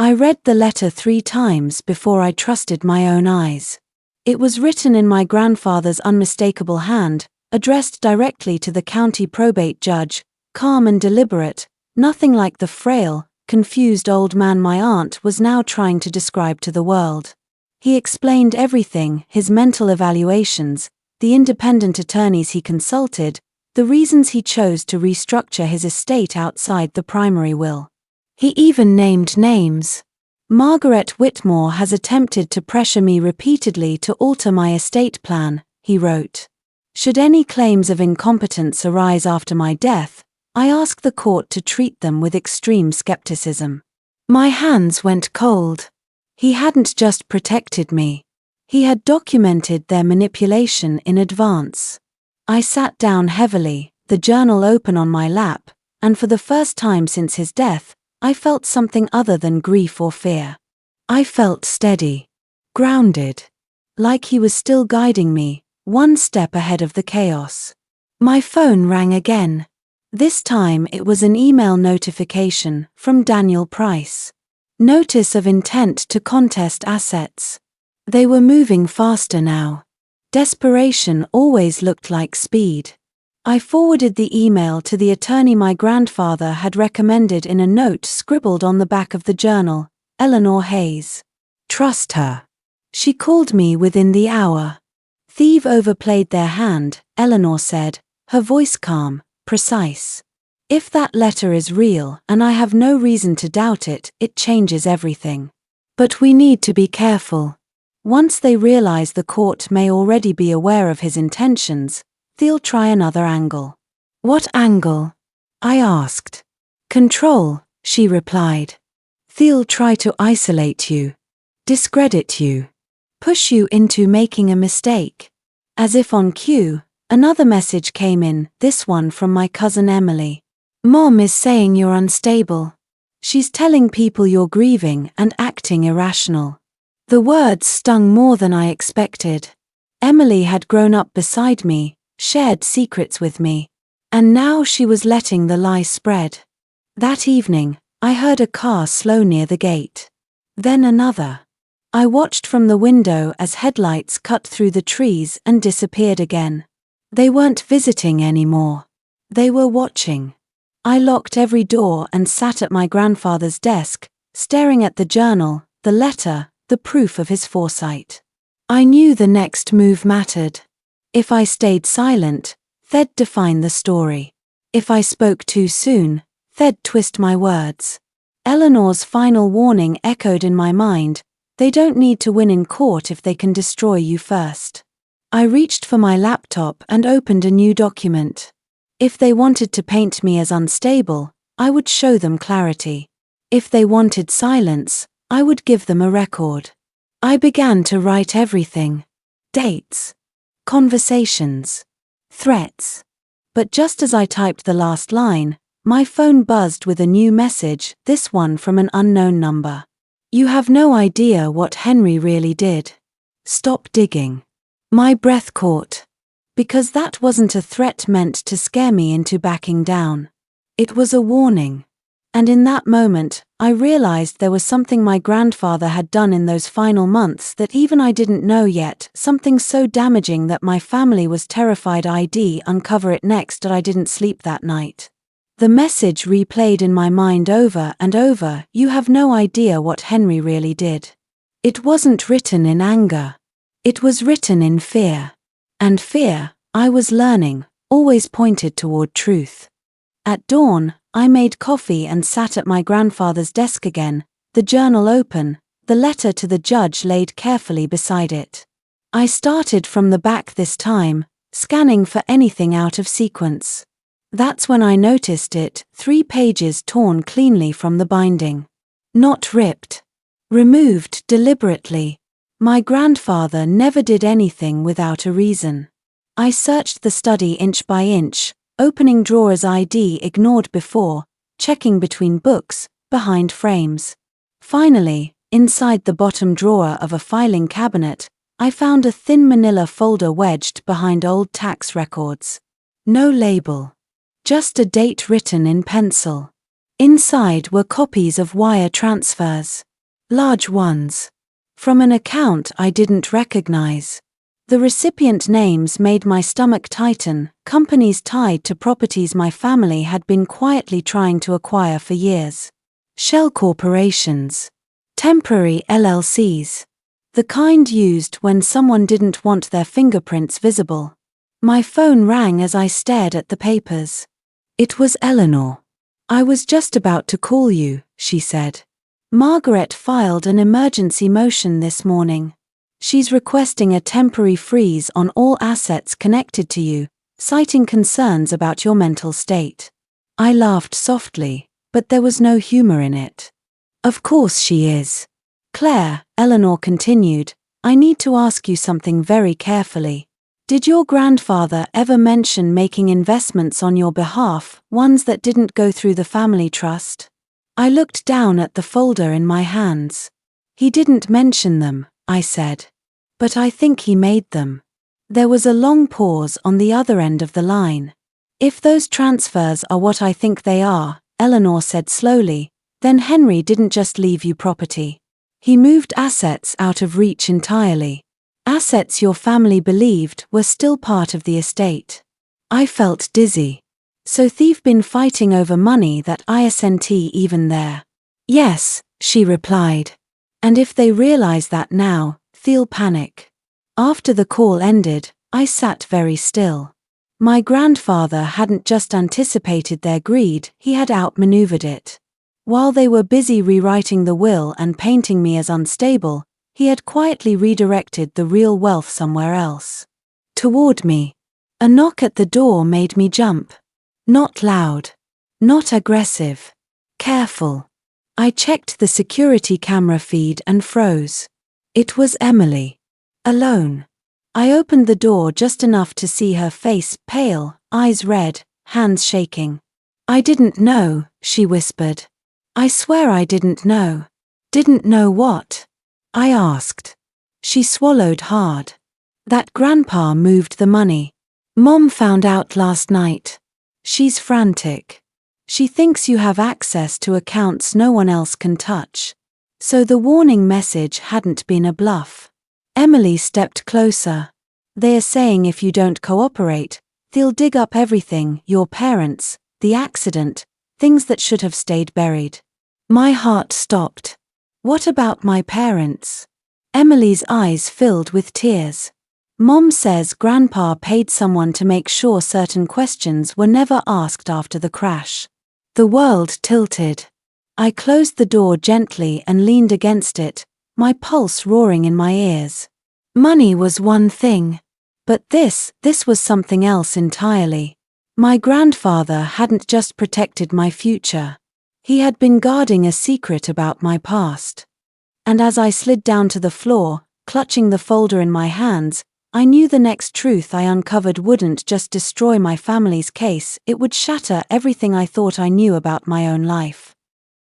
I read the letter 3 times before I trusted my own eyes. It was written in my grandfather's unmistakable hand, addressed directly to the county probate judge, calm and deliberate, nothing like the frail, confused old man my aunt was now trying to describe to the world. He explained everything, his mental evaluations, the independent attorneys he consulted, the reasons he chose to restructure his estate outside the primary will. He even named names. Margaret Whitmore has attempted to pressure me repeatedly to alter my estate plan, he wrote. Should any claims of incompetence arise after my death, I ask the court to treat them with extreme skepticism. My hands went cold. He hadn't just protected me. He had documented their manipulation in advance. I sat down heavily, the journal open on my lap, and for the first time since his death, I felt something other than grief or fear. I felt steady, grounded, like he was still guiding me, one step ahead of the chaos. My phone rang again. This time it was an email notification from Daniel Price. Notice of intent to contest assets. They were moving faster now. Desperation always looked like speed. I forwarded the email to the attorney my grandfather had recommended in a note scribbled on the back of the journal, Eleanor Hayes. Trust her. She called me within the hour. Thieves overplayed their hand, Eleanor said, her voice calm, precise. If that letter is real, and I have no reason to doubt it, it changes everything. But we need to be careful. Once they realize the court may already be aware of his intentions, they'll try another angle. What angle? I asked. Control, she replied. They'll try to isolate you, discredit you, push you into making a mistake. As if on cue, another message came in, this one from my cousin Emily. Mom is saying you're unstable. She's telling people you're grieving and acting irrational. The words stung more than I expected. Emily had grown up beside me, shared secrets with me, and now she was letting the lie spread. That evening, I heard a car slow near the gate. Then another. I watched from the window as headlights cut through the trees and disappeared again. They weren't visiting anymore. They were watching. I locked every door and sat at my grandfather's desk, staring at the journal, the letter, the proof of his foresight. I knew the next move mattered. If I stayed silent, they'd define the story. If I spoke too soon, they'd twist my words. Eleanor's final warning echoed in my mind, they don't need to win in court if they can destroy you first. I reached for my laptop and opened a new document. If they wanted to paint me as unstable, I would show them clarity. If they wanted silence, I would give them a record. I began to write everything. Dates. Conversations. Threats. But just as I typed the last line, my phone buzzed with a new message, this one from an unknown number. You have no idea what Henry really did. Stop digging. My breath caught. Because that wasn't a threat meant to scare me into backing down. It was a warning. And in that moment, I realized there was something my grandfather had done in those final months that even I didn't know yet, something so damaging that my family was terrified I'd uncover it next that I didn't sleep that night. The message replayed in my mind over and over, you have no idea what Henry really did. It wasn't written in anger. It was written in fear. And fear, I was learning, always pointed toward truth. At dawn, I made coffee and sat at my grandfather's desk again, the journal open, the letter to the judge laid carefully beside it. I started from the back this time, scanning for anything out of sequence. That's when I noticed it, 3 pages torn cleanly from the binding. Not ripped. Removed deliberately. My grandfather never did anything without a reason. I searched the study inch by inch, opening drawers I'd ignored before, checking between books, behind frames. Finally, inside the bottom drawer of a filing cabinet, I found a thin manila folder wedged behind old tax records. No label. Just a date written in pencil. Inside were copies of wire transfers. Large ones. From an account I didn't recognize. The recipient names made my stomach tighten, companies tied to properties my family had been quietly trying to acquire for years. Shell corporations. Temporary LLCs. The kind used when someone didn't want their fingerprints visible. My phone rang as I stared at the papers. It was Eleanor. "I was just about to call you," she said. "Margaret filed an emergency motion this morning. She's requesting a temporary freeze on all assets connected to you, citing concerns about your mental state." I laughed softly, but there was no humor in it. "Of course she is. Claire," Eleanor continued, "I need to ask you something very carefully. Did your grandfather ever mention making investments on your behalf, ones that didn't go through the family trust?" I looked down at the folder in my hands. "He didn't mention them," I said. "But I think he made them." There was a long pause on the other end of the line. "If those transfers are what I think they are," Eleanor said slowly, "then Henry didn't just leave you property. He moved assets out of reach entirely. Assets your family believed were still part of the estate." I felt dizzy. "So they've been fighting over money that isn't even there?" "Yes," she replied. "And if they realize that now, they'll panic." After the call ended, I sat very still. My grandfather hadn't just anticipated their greed, he had outmaneuvered it. While they were busy rewriting the will and painting me as unstable, he had quietly redirected the real wealth somewhere else. Toward me. A knock at the door made me jump. Not loud. Not aggressive. Careful. I checked the security camera feed and froze. It was Emily. Alone. I opened the door just enough to see her face pale, eyes red, hands shaking. "I didn't know," she whispered. "I swear I didn't know." "Didn't know what?" I asked. She swallowed hard. "That Grandpa moved the money. Mom found out last night. She's frantic. She thinks you have access to accounts no one else can touch." So the warning message hadn't been a bluff. Emily stepped closer. "They're saying if you don't cooperate, they'll dig up everything, your parents, the accident, things that should have stayed buried." My heart stopped. "What about my parents?" Emily's eyes filled with tears. "Mom says Grandpa paid someone to make sure certain questions were never asked after the crash." The world tilted. I closed the door gently and leaned against it, my pulse roaring in my ears. Money was one thing. But this was something else entirely. My grandfather hadn't just protected my future. He had been guarding a secret about my past. And as I slid down to the floor, clutching the folder in my hands, I knew the next truth I uncovered wouldn't just destroy my family's case, it would shatter everything I thought I knew about my own life.